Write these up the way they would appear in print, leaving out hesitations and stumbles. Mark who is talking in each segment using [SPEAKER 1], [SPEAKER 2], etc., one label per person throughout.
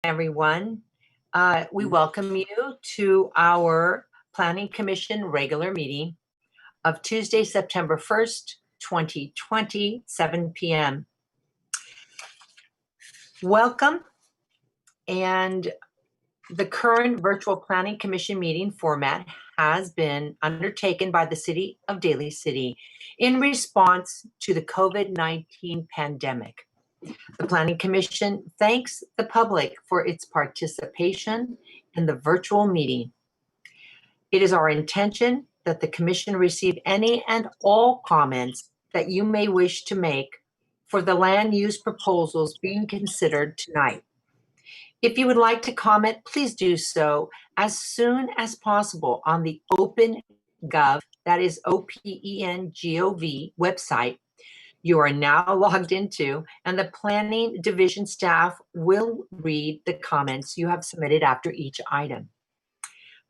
[SPEAKER 1] everyone. We welcome you to our Planning Commission regular meeting of Tuesday, September 1st, 2020, 7 p.m. Welcome. And the current virtual Planning Commission meeting format has been undertaken by the City of Daly City in response to the COVID-19 pandemic. The Planning Commission thanks the public for its participation in the virtual meeting. It is our intention that the Commission receive any and all comments that you may wish to make for the land use proposals being considered tonight. If you would like to comment, please do so as soon as possible on the OpenGov, that is OPENGOV website you are now logged into, and the Planning Division staff will read the comments you have submitted after each item.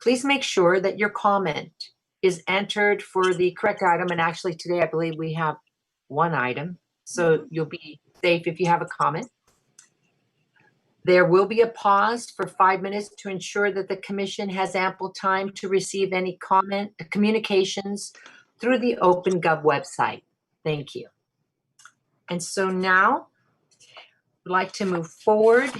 [SPEAKER 1] Please make sure that your comment is entered for the correct item, and actually today I believe we have one item, so you'll be safe if you have a comment. There will be a pause for 5 minutes to ensure that the Commission has ample time to receive any communications through the OpenGov website. Thank you. And so now I'd like to move forward.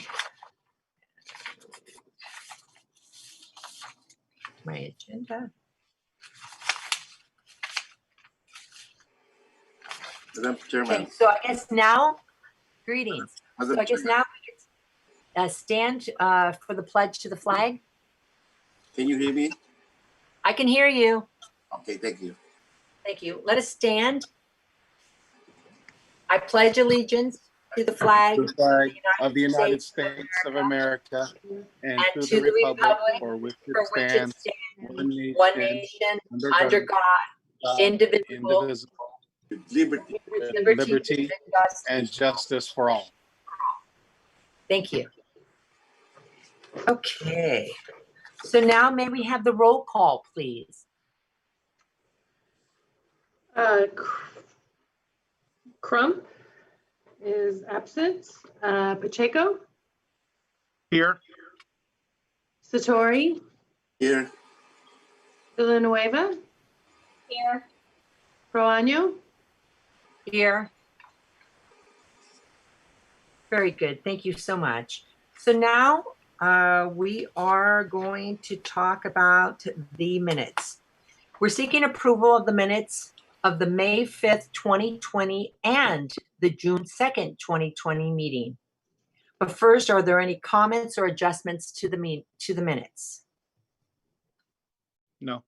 [SPEAKER 1] My agenda.
[SPEAKER 2] Madam Chairman.
[SPEAKER 1] Okay, so I guess now, greetings. So I guess now we can stand for the pledge to the flag.
[SPEAKER 2] Can you hear me?
[SPEAKER 1] I can hear you.
[SPEAKER 2] Okay, thank you.
[SPEAKER 1] Thank you. Let us stand. I pledge allegiance to the flag
[SPEAKER 3] of the United States of America and to the republic for which it stands, one nation, under God, indivisible,
[SPEAKER 2] With liberty
[SPEAKER 3] and justice for all.
[SPEAKER 1] Thank you. Okay. So now may we have the roll call, please?
[SPEAKER 4] Crump is absent. Pacheco?
[SPEAKER 3] Here.
[SPEAKER 4] Satori?
[SPEAKER 2] here.
[SPEAKER 4] Villanueva?
[SPEAKER 1] Here.
[SPEAKER 4] Proaño?
[SPEAKER 1] Here. Very good. Thank you so much. So now we are going to talk about the minutes. We're seeking approval of the minutes of the May 5th, 2020 and the June 2nd, 2020 meeting. But first, are there any comments or adjustments to the minutes?
[SPEAKER 3] No.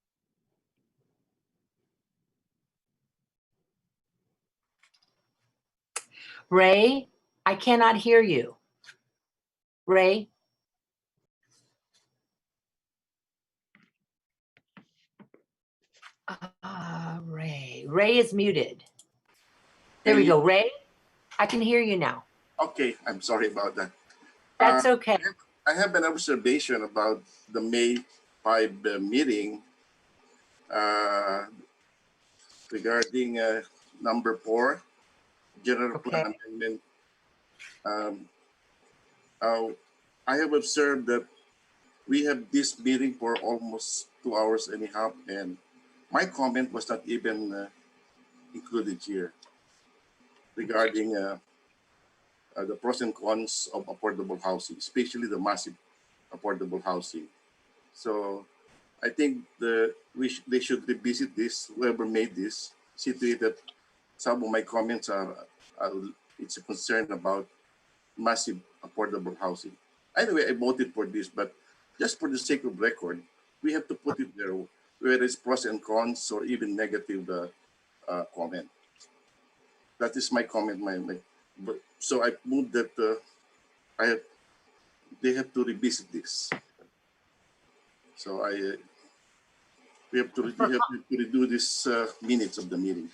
[SPEAKER 1] Ray, I cannot hear you. Ray? Ray is muted. There we go. Ray, I can hear you now.
[SPEAKER 2] Okay, I'm sorry about that.
[SPEAKER 1] That's okay.
[SPEAKER 2] I have an observation about the May 5 meeting regarding number 4, General Plan Amendment. I have observed that we have this meeting for almost 2 hours and a half, and my comment was not even included here regarding the pros and cons of affordable housing, especially the massive affordable housing. So I think they should revisit this, whoever made this, see to it that some of my comments it's a concern about massive affordable housing. Anyway, I voted for this, but just for the sake of record, we have to put it there, whether it's pros and cons or even negative comment. That is my comment. So I moved that they have to revisit this. So we have to redo this minutes of the meeting.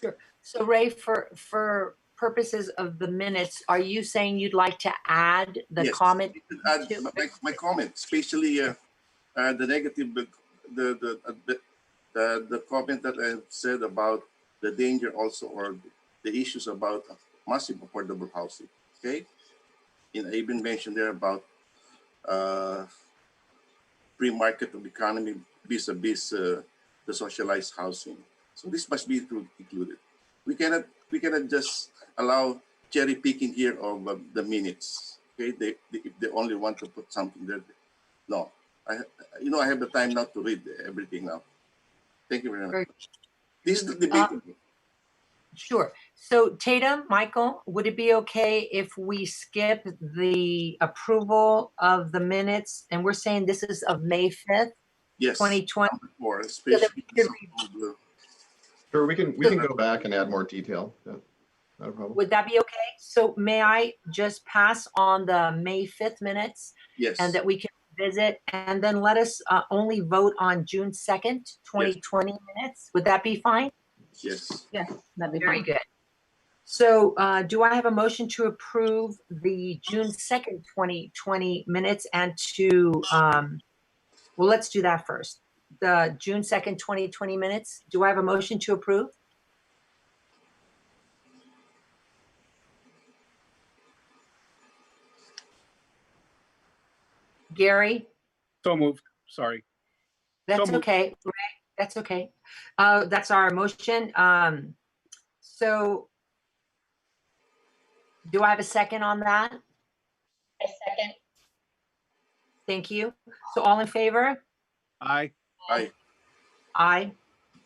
[SPEAKER 1] Sure. So Ray, for purposes of the minutes, are you saying you'd like to add the comment?
[SPEAKER 2] Add my comment, especially the negative, the comment that I said about the danger also, or the issues about massive affordable housing. Okay. I even mentioned there about free market of economy vis-a-vis the socialized housing. So this must be included. We cannot just allow cherry picking here of the minutes. Okay, if they only want to put something there. No, I have the time now to read everything now. Thank you very much. This is the debate.
[SPEAKER 1] Sure. So Tatum, Michael, would it be okay if we skip the approval of the minutes? And we're saying this is of May 5th,
[SPEAKER 2] Yes.
[SPEAKER 1] 2020.
[SPEAKER 2] Or especially
[SPEAKER 5] Sure, we can go back and add more detail. Yeah, not a problem.
[SPEAKER 1] Would that be okay? So may I just pass on the May 5th minutes?
[SPEAKER 2] Yes.
[SPEAKER 1] And that we can visit, and then let us only vote on June 2nd, 2020 minutes. Would that be fine?
[SPEAKER 2] Yes.
[SPEAKER 4] Yes, that'd be
[SPEAKER 1] Very
[SPEAKER 4] fine.
[SPEAKER 1] good. So do I have a motion to approve the June 2nd, 2020 minutes and to, well, let's do that first. The June 2nd, 2020 minutes. Do I have a motion to approve? Gary?
[SPEAKER 3] So moved. Sorry.
[SPEAKER 1] That's
[SPEAKER 3] So moved.
[SPEAKER 1] okay. Ray, that's okay. That's our motion. So do I have a second on that?
[SPEAKER 6] A second.
[SPEAKER 1] Thank you. So all in favor?
[SPEAKER 3] Aye.
[SPEAKER 2] Aye.
[SPEAKER 1] Aye.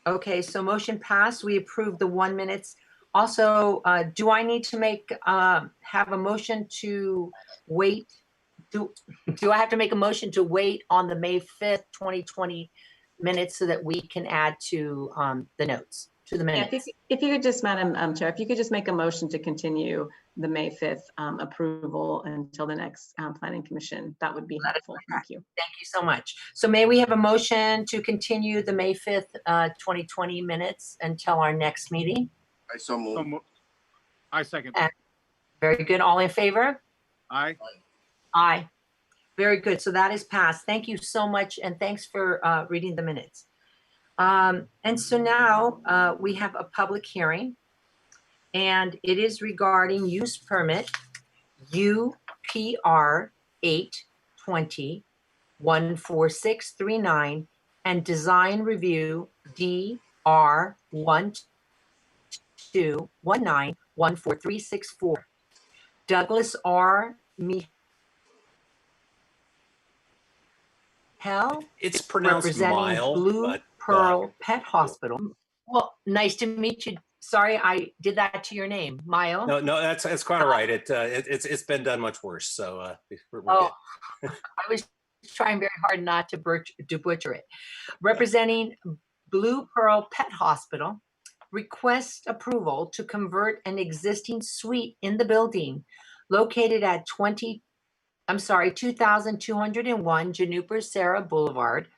[SPEAKER 1] Okay, so motion passed. We approve the 1 minutes. Also, do I need to have a motion to wait? Do I have to make a motion to wait on the May 5th, 2020 minutes so that we can add to the notes, to the
[SPEAKER 4] Yeah,
[SPEAKER 1] minutes?
[SPEAKER 4] if you could just, Madam Chair, if you could just make a motion to continue the May 5th approval until the next Planning Commission, that would be helpful. Thank you.
[SPEAKER 1] Thank you so much. So may we have a motion to continue the May 5th, 2020 minutes until our next meeting?
[SPEAKER 2] I so move.
[SPEAKER 3] So moved. I second.
[SPEAKER 1] Very good. All in favor?
[SPEAKER 3] Aye.
[SPEAKER 1] Aye. Very good. So that is passed. Thank you so much. And thanks for reading the minutes. And so now we have a public hearing, and it is regarding use permit UPR 820 14639 and design review DR 1219 14364. Douglas R. Mihel,
[SPEAKER 7] It's pronounced
[SPEAKER 1] representing
[SPEAKER 7] mile,
[SPEAKER 1] Blue
[SPEAKER 7] but
[SPEAKER 1] Pearl Pet Hospital. Well, nice to meet you. Sorry, I did that to your name, Mile.
[SPEAKER 7] no, that's quite all right. It's been done much worse, so we're
[SPEAKER 1] Oh,
[SPEAKER 7] good.
[SPEAKER 1] I was trying very hard not to butcher it. Representing Blue Pearl Pet Hospital, request approval to convert an existing suite in the building located at 2201 Juniper Serra Boulevard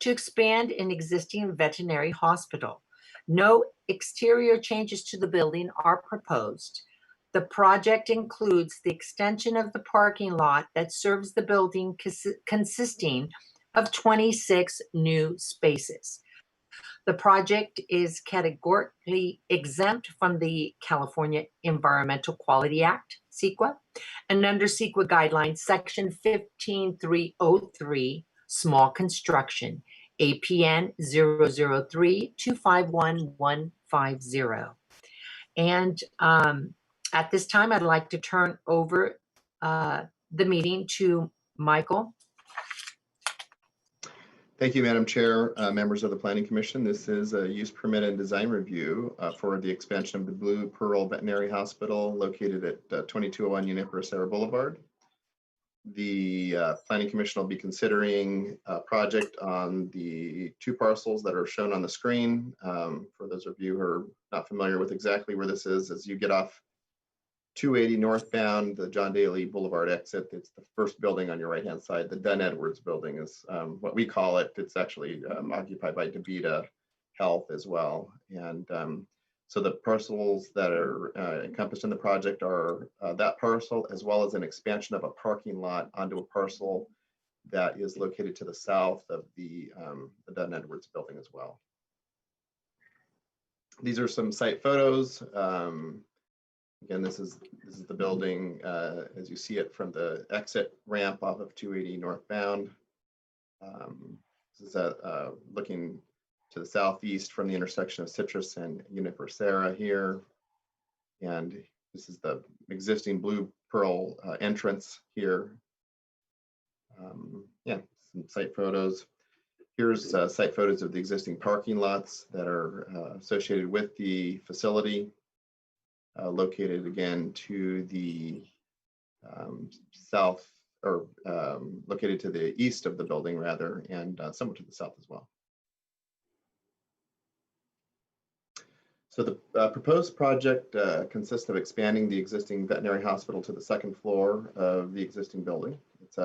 [SPEAKER 1] to expand an existing veterinary hospital. No exterior changes to the building are proposed. The project includes the extension of the parking lot that serves the building, consisting of 26 new spaces. The project is categorically exempt from the California Environmental Quality Act, CEQA, and under CEQA guidelines, section 15303, small construction, APN 003-251-150. And at this time, I'd like to turn over the meeting to Michael.
[SPEAKER 5] Thank you, Madam Chair, members of the Planning Commission. This is a use permit and design review for the expansion of the Blue Pearl Veterinary Hospital located at 2201 Juniper Serra Boulevard. The Planning Commission will be considering a project on the 2 parcels that are shown on the screen. For those of you who are not familiar with exactly where this is, as you get off 280 northbound, the John Daly Boulevard exit, it's the first building on your right-hand side. The Dunn Edwards building is what we call it. It's actually occupied by DaVita Health as well. And so the parcels that are encompassed in the project are that parcel, as well as an expansion of a parking lot onto a parcel that is located to the south of the Dunn Edwards building as well. These are some site photos. Again, this is the building as you see it from the exit ramp off of 280 northbound. This is looking to the southeast from the intersection of Citrus and Universera here. And this is the existing Blue Pearl entrance here. Yeah, some site photos. Here's site photos of the existing parking lots that are associated with the facility, located again to the south, or located to the east of the building rather, and somewhat to the south as well. So the proposed project consists of expanding the existing veterinary hospital to the second floor of the existing building. It's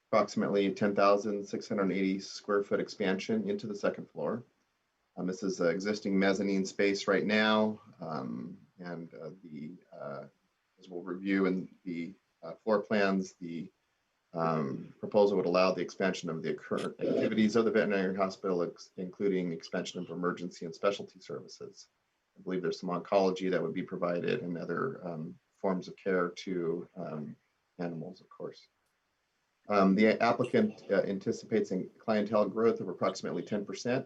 [SPEAKER 5] approximately 10,680 square foot expansion into the second floor. This is existing mezzanine space right now, and as we'll review in the floor plans, the proposal would allow the expansion of the current activities of the veterinary hospital, including expansion of emergency and specialty services. I believe there's some oncology that would be provided and other forms of care to animals, of course. The applicant anticipates a clientele growth of approximately 10%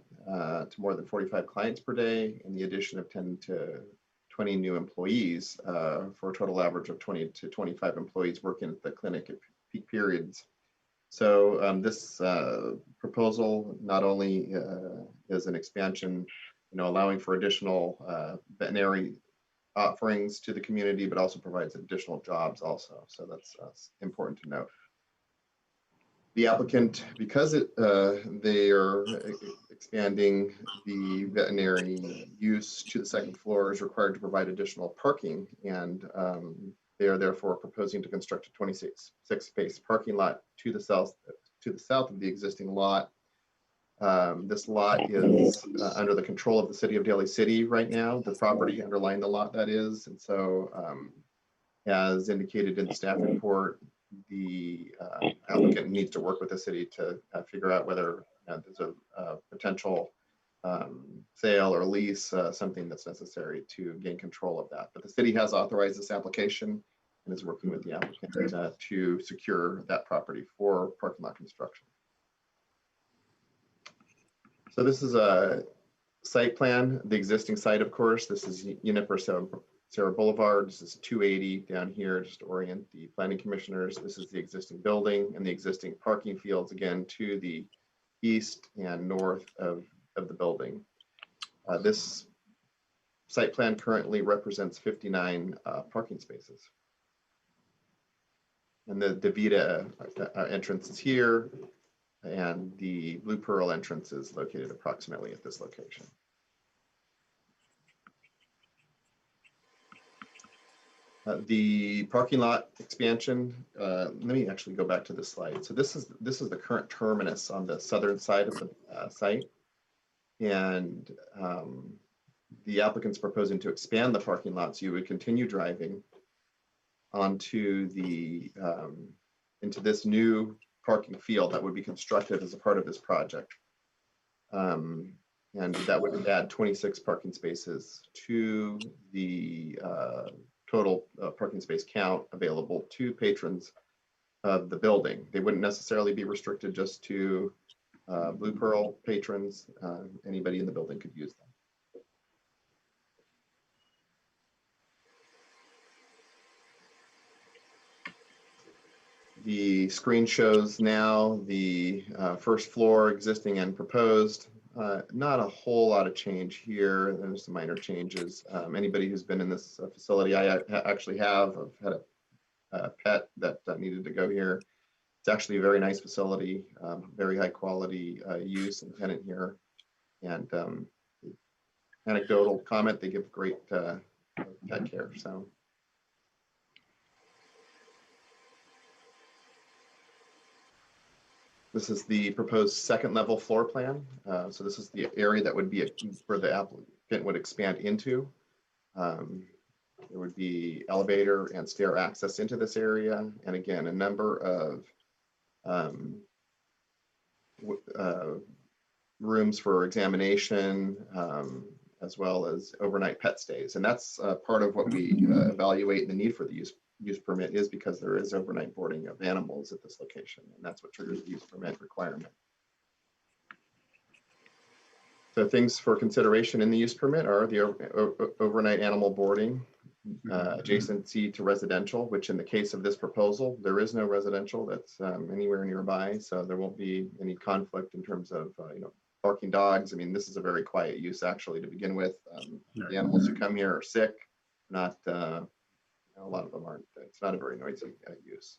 [SPEAKER 5] to more than 45 clients per day, and the addition of 10 to 20 new employees for a total average of 20 to 25 employees working at the clinic at peak periods. So this proposal not only is an expansion, allowing for additional veterinary offerings to the community, but also provides additional jobs also. So that's important to note. The applicant, because they are expanding the veterinary use to the second floor, is required to provide additional parking, and they are therefore proposing to construct a 26-space parking lot to the south of the existing lot. This lot is under the control of the City of Daly City right now, the property underlying the lot, that is, and so as indicated in the staff report, the applicant needs to work with the city to figure out whether there's a potential sale or lease, something that's necessary to gain control of that. But the city has authorized this application and is working with the applicant to secure that property for parking lot construction. So this is a site plan, the existing site, of course. This is Universera Boulevard. This is 280 down here, just to orient the planning commissioners. This is the existing building and the existing parking fields, again, to the east and north of the building. This site plan currently represents 59 parking spaces. And the DaVita entrance is here, and the Blue Pearl entrance is located approximately at this location. The parking lot expansion, let me actually go back to this slide. So this is the current terminus on the southern side of the site. And the applicant's proposing to expand the parking lot, so you would continue driving onto the, into this new parking field that would be constructed as a part of this project. And that would add 26 parking spaces to the total parking space count available to patrons of the building. They wouldn't necessarily be restricted just to Blue Pearl patrons. Anybody in the building could use them. The screen shows now the first floor existing and proposed. Not a whole lot of change here. There's some minor changes. Anybody who's been in this facility, I actually have. I've had a pet that needed to go here. It's actually a very nice facility, very high quality use and tenant here. And anecdotal comment, they give great pet care. So. This is the proposed second level floor plan. So this is the area that would be where the applicant would expand into. There would be elevator and stair access into this area. And again, a number of rooms for examination, as well as overnight pet stays. And that's part of what we evaluate the need for the use permit is because there is overnight boarding of animals at this location. And that's what triggers the use permit requirement. So things for consideration in the use permit are the overnight animal boarding, adjacency to residential, which in the case of this proposal, there is no residential that's anywhere nearby. So there won't be any conflict in terms of, barking dogs. I mean, this is a very quiet use actually to begin with. The animals who come here are sick, not, a lot of them aren't. It's not a very noisy use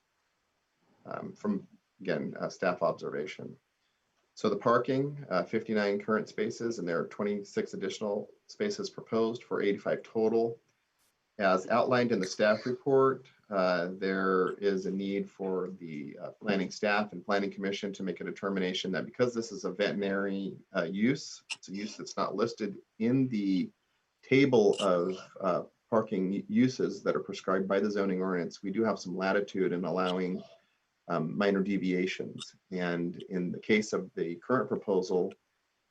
[SPEAKER 5] from, again, staff observation. So the parking, 59 current spaces, and there are 26 additional spaces proposed for 85 total. As outlined in the staff report, there is a need for the planning staff and planning commission to make a determination that because this is a veterinary use, it's a use that's not listed in the table of parking uses that are prescribed by the zoning ordinance, we do have some latitude in allowing minor deviations. And in the case of the current proposal,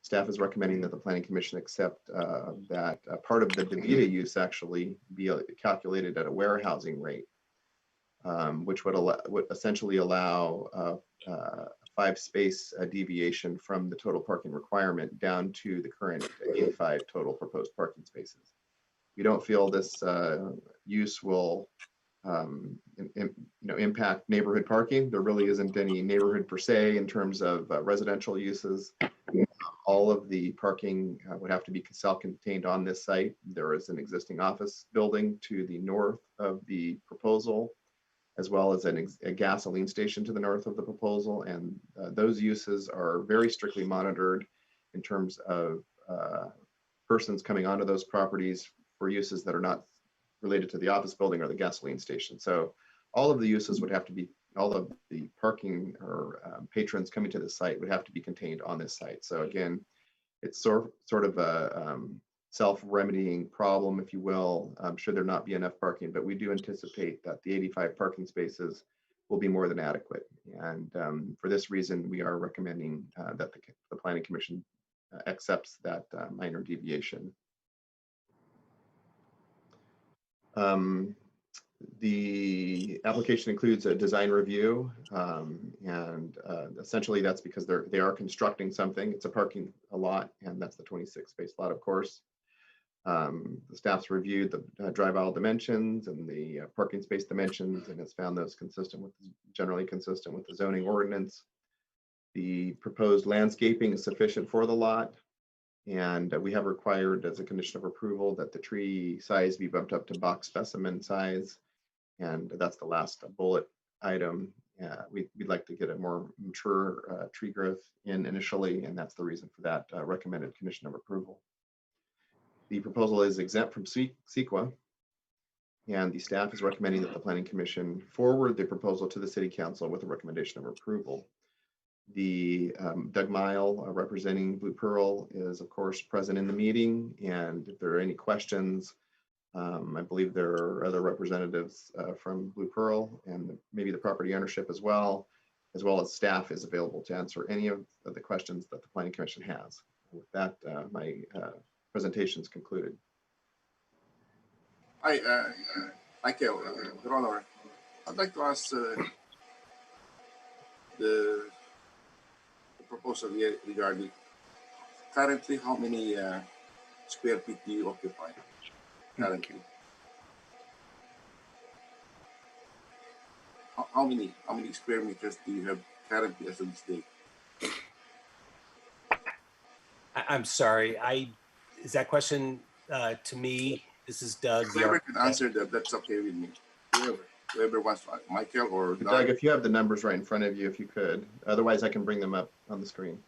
[SPEAKER 5] staff is recommending that the planning commission accept that part of the DeVita use actually be calculated at a warehousing rate, which would essentially allow a 5-space deviation from the total parking requirement down to the current 85 total proposed parking spaces. We don't feel this use will impact neighborhood parking. There really isn't any neighborhood per se in terms of residential uses. All of the parking would have to be self-contained on this site. There is an existing office building to the north of the proposal, as well as a gasoline station to the north of the proposal. And those uses are very strictly monitored in terms of persons coming onto those properties for uses that are not related to the office building or the gasoline station. So all of the uses would have to be, all of the parking or patrons coming to the site would have to be contained on this site. So again, it's sort of a self-remedying problem, if you will, should there not be enough parking, but we do anticipate that the 85 parking spaces will be more than adequate. And for this reason, we are recommending that the Planning Commission accepts that minor deviation. The application includes a design review, and essentially that's because they are constructing something. It's a parking lot, and that's the 26-space lot, of course. The staff's reviewed the drive aisle dimensions and the parking space dimensions, and has found those generally consistent with the zoning ordinance. The proposed landscaping is sufficient for the lot. And we have required as a condition of approval that the tree size be bumped up to box specimen size. And that's the last bullet item. We'd like to get a more mature tree growth in initially, and that's the reason for that recommended condition of approval. The proposal is exempt from CEQA, and the staff is recommending that the Planning Commission forward the proposal to the City Council with a recommendation of approval. The Doug Mile representing Blue Pearl is of course present in the meeting, and if there are any questions, I believe there are other representatives from Blue Pearl and maybe the property ownership as well as staff is available to answer any of the questions that the Planning Commission has. With that, my presentation is concluded.
[SPEAKER 2] Michael, Your Honor, I'd like to ask the proposal here regarding currently how many square feet do you occupy currently? How many square meters do you have currently as of this date?
[SPEAKER 7] I'm sorry. Is that question to me? This is Doug.
[SPEAKER 2] Whoever can answer that, that's okay with me. Whoever wants, Michael or
[SPEAKER 5] Doug, if you have the numbers right in front of you, if you could. Otherwise, I can bring them up on the screen.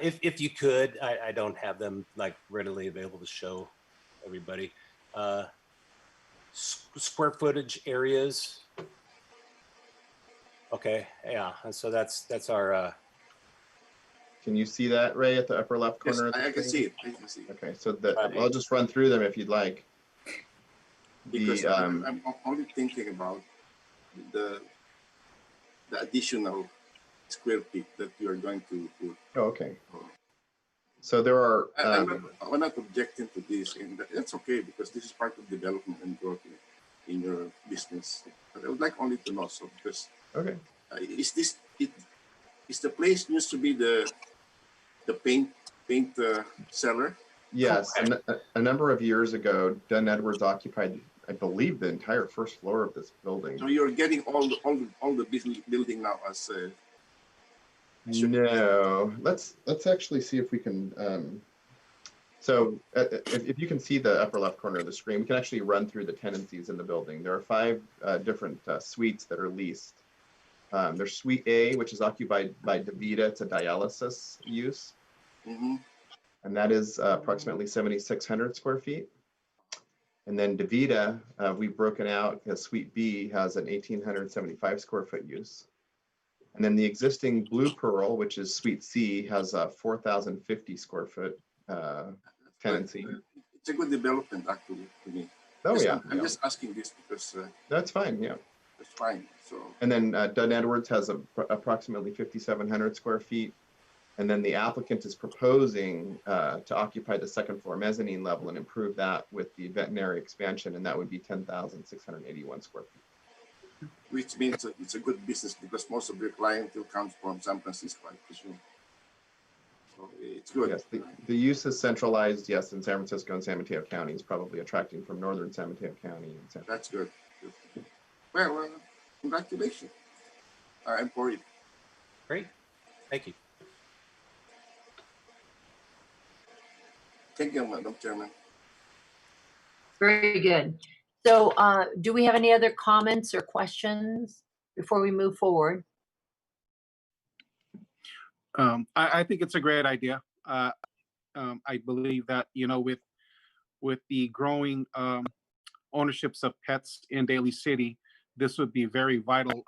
[SPEAKER 7] If you could, I don't have them like readily available to show everybody. Square footage areas. Okay, yeah, and so that's our.
[SPEAKER 5] Can you see that, Ray, at the upper left corner?
[SPEAKER 2] Yes, I can see it. I can see it.
[SPEAKER 5] Okay, so I'll just run through them if you'd like.
[SPEAKER 2] Because I'm only thinking about the additional square feet that you are going to put.
[SPEAKER 5] Oh, okay. So there are,
[SPEAKER 2] I'm not objecting to this, and that's okay because this is part of development and growth in your business. But I would like only to know, so because
[SPEAKER 5] okay.
[SPEAKER 2] is this it? Is the place used to be the paint seller?
[SPEAKER 5] Yes, a number of years ago, Dunn Edwards occupied, I believe, the entire first floor of this building.
[SPEAKER 2] So you're getting all the building now as
[SPEAKER 5] No, let's actually see if we can. So if you can see the upper left corner of the screen, we can actually run through the tenancies in the building. There are 5 different suites that are leased. There's Suite A, which is occupied by DaVita. It's a dialysis use.
[SPEAKER 2] Mm-hmm.
[SPEAKER 5] And that is approximately 7,600 square feet. And then DaVita, we've broken out, Suite B has an 1,875 square foot use. And then the existing Blue Pearl, which is Suite C, has a 4,050 square foot tenancy.
[SPEAKER 2] It's a good development, actually, to me.
[SPEAKER 5] Oh, yeah.
[SPEAKER 2] I'm just asking this because
[SPEAKER 5] that's fine, yeah.
[SPEAKER 2] That's fine. So.
[SPEAKER 5] And then Dunn Edwards has approximately 5,700 square feet. And then the applicant is proposing to occupy the second floor mezzanine level and improve that with the veterinary expansion, and that would be 10,681 square feet.
[SPEAKER 2] Which means it's a good business because most of your clientele comes from San Francisco, I presume. So it's good.
[SPEAKER 5] Yes, the use is centralized, yes, in San Francisco and San Mateo County is probably attracting from northern San Mateo County.
[SPEAKER 2] That's good. Well, congratulations. I'm for it.
[SPEAKER 7] Great. Thank you.
[SPEAKER 2] Thank you, Madam Chairman.
[SPEAKER 1] Very good. So do we have any other comments or questions before we move forward?
[SPEAKER 3] I think it's a great idea. I believe that, you know, with the growing ownerships of pets in Daly City, this would be very vital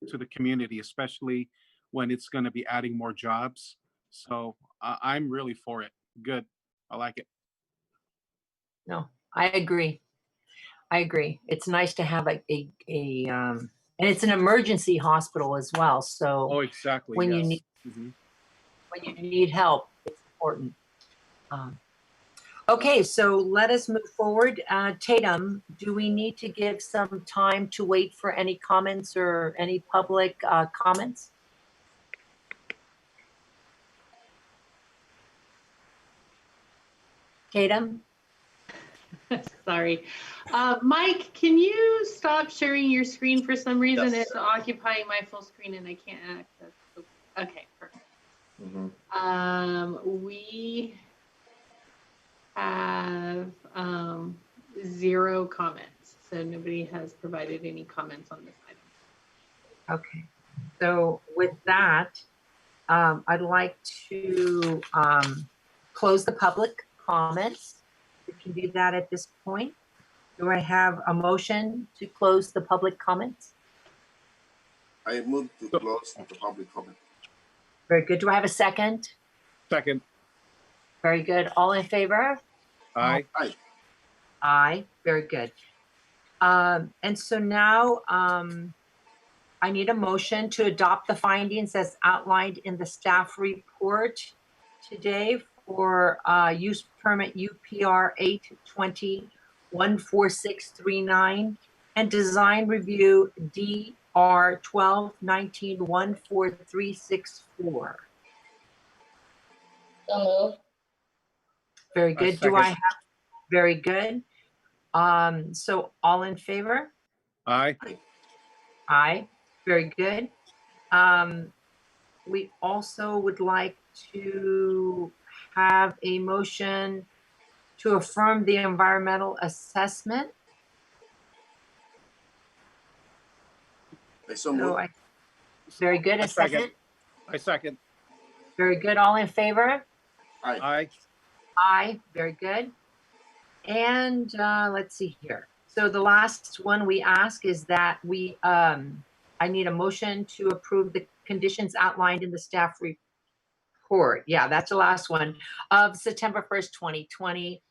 [SPEAKER 3] to the community, especially when it's going to be adding more jobs. So I'm really for it. Good. I like it.
[SPEAKER 1] No, I agree. I agree. It's nice to have and it's an emergency hospital as well. So
[SPEAKER 3] Oh, exactly.
[SPEAKER 1] when
[SPEAKER 3] Yes.
[SPEAKER 1] you need when you need help, it's important. Okay, so let us move forward. Tatum, do we need to give some time to wait for any comments or any public comments? Tatum?
[SPEAKER 8] Sorry. Mike, can you stop sharing your screen? For some reason,
[SPEAKER 5] Yes.
[SPEAKER 8] it's occupying my full screen and I can't access. Okay, perfect. We have 0 comments. So nobody has provided any comments on this item.
[SPEAKER 1] Okay, so with that, I'd like to close the public comments. We can do that at this point. Do I have a motion to close the public comments?
[SPEAKER 2] I move to close the public comment.
[SPEAKER 1] Very good. Do I have a second?
[SPEAKER 3] Second.
[SPEAKER 1] Very good. All in favor?
[SPEAKER 3] Aye.
[SPEAKER 2] Aye.
[SPEAKER 1] Aye. Very good. And so now I need a motion to adopt the findings as outlined in the staff report today for use permit UPR 820-14639 and design review DR 1219-14364.
[SPEAKER 6] So moved.
[SPEAKER 1] Very good. Do
[SPEAKER 3] second.
[SPEAKER 1] I have, very good. So all in favor?
[SPEAKER 3] Aye.
[SPEAKER 1] Aye. Very good. We also would like to have a motion to affirm the environmental assessment.
[SPEAKER 2] So moved.
[SPEAKER 1] Very good. A second.
[SPEAKER 3] I second.
[SPEAKER 1] Very good. All in favor?
[SPEAKER 2] Aye.
[SPEAKER 3] Aye.
[SPEAKER 1] Aye. Very good. And let's see here. So the last one we ask is that we, I need a motion to approve the conditions outlined in the staff report. Yeah, that's the last one of September 1st, 2020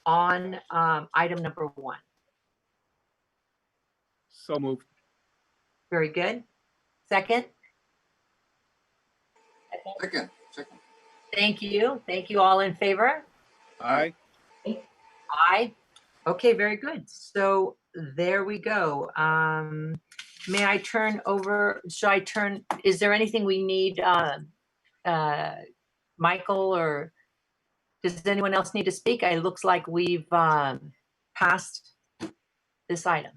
[SPEAKER 1] on item number 1.
[SPEAKER 3] So moved.
[SPEAKER 1] Very good. Second?
[SPEAKER 2] Second.
[SPEAKER 1] Thank you. Thank you. All in favor?
[SPEAKER 3] Aye.
[SPEAKER 1] Aye. Okay, very good. So there we go. May I turn over, is there anything we need, Michael, or does anyone else need to speak? It looks like we've passed this item.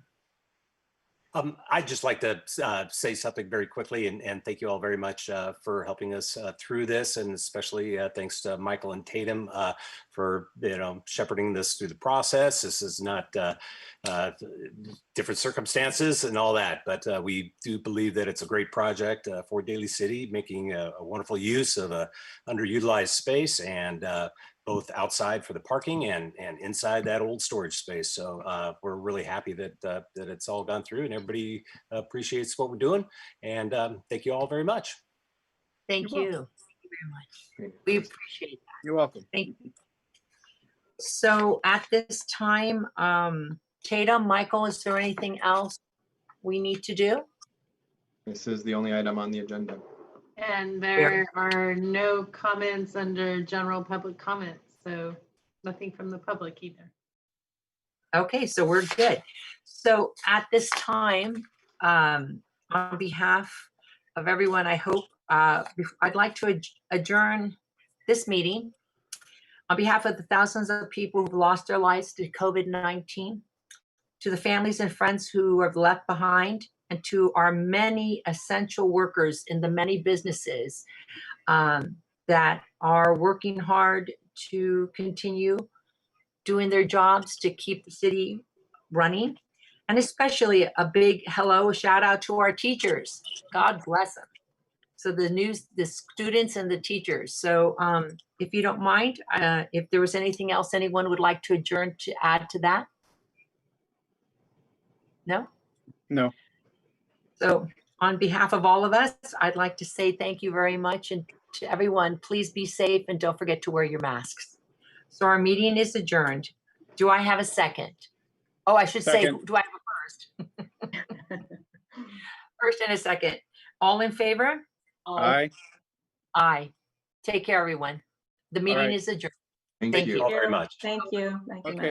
[SPEAKER 7] I'd just like to say something very quickly and thank you all very much for helping us through this, and especially thanks to Michael and Tatum for shepherding this through the process. This is not different circumstances and all that, but we do believe that it's a great project for Daly City, making a wonderful use of a underutilized space, and both outside for the parking and inside that old storage space. So we're really happy that that it's all gone through and everybody appreciates what we're doing. And thank you all very much.
[SPEAKER 1] Thank
[SPEAKER 3] You're
[SPEAKER 1] you.
[SPEAKER 3] welcome.
[SPEAKER 1] Thank you very much. We appreciate that.
[SPEAKER 3] You're welcome.
[SPEAKER 1] Thank you. So at this time, Tatum, Michael, is there anything else we need to do?
[SPEAKER 5] This is the only item on the agenda.
[SPEAKER 8] And there are no comments under general public comments, so nothing from the public either.
[SPEAKER 1] Okay, so we're good. So at this time, on behalf of everyone, I hope, I'd like to adjourn this meeting on behalf of the thousands of people who've lost their lives to COVID-19, to the families and friends who are left behind, and to our many essential workers in the many businesses that are working hard to continue doing their jobs to keep the city running. And especially a big hello, shout out to our teachers. God bless them. So the students and the teachers. So if you don't mind, if there was anything else anyone would like to adjourn to add to that? No?
[SPEAKER 3] No.
[SPEAKER 1] So on behalf of all of us, I'd like to say thank you very much. And to everyone, please be safe and don't forget to wear your masks. So our meeting is adjourned. Do I have a second? Oh, I should say,
[SPEAKER 3] Second.
[SPEAKER 1] do I have a first? First and a second. All in favor?
[SPEAKER 3] Aye.
[SPEAKER 1] Aye. Take care, everyone. The meeting
[SPEAKER 3] right.
[SPEAKER 1] is adjourned.
[SPEAKER 5] Thank
[SPEAKER 1] Thank
[SPEAKER 5] you.
[SPEAKER 1] you.
[SPEAKER 7] All very much.
[SPEAKER 4] Thank you. Thank you.
[SPEAKER 3] Okay.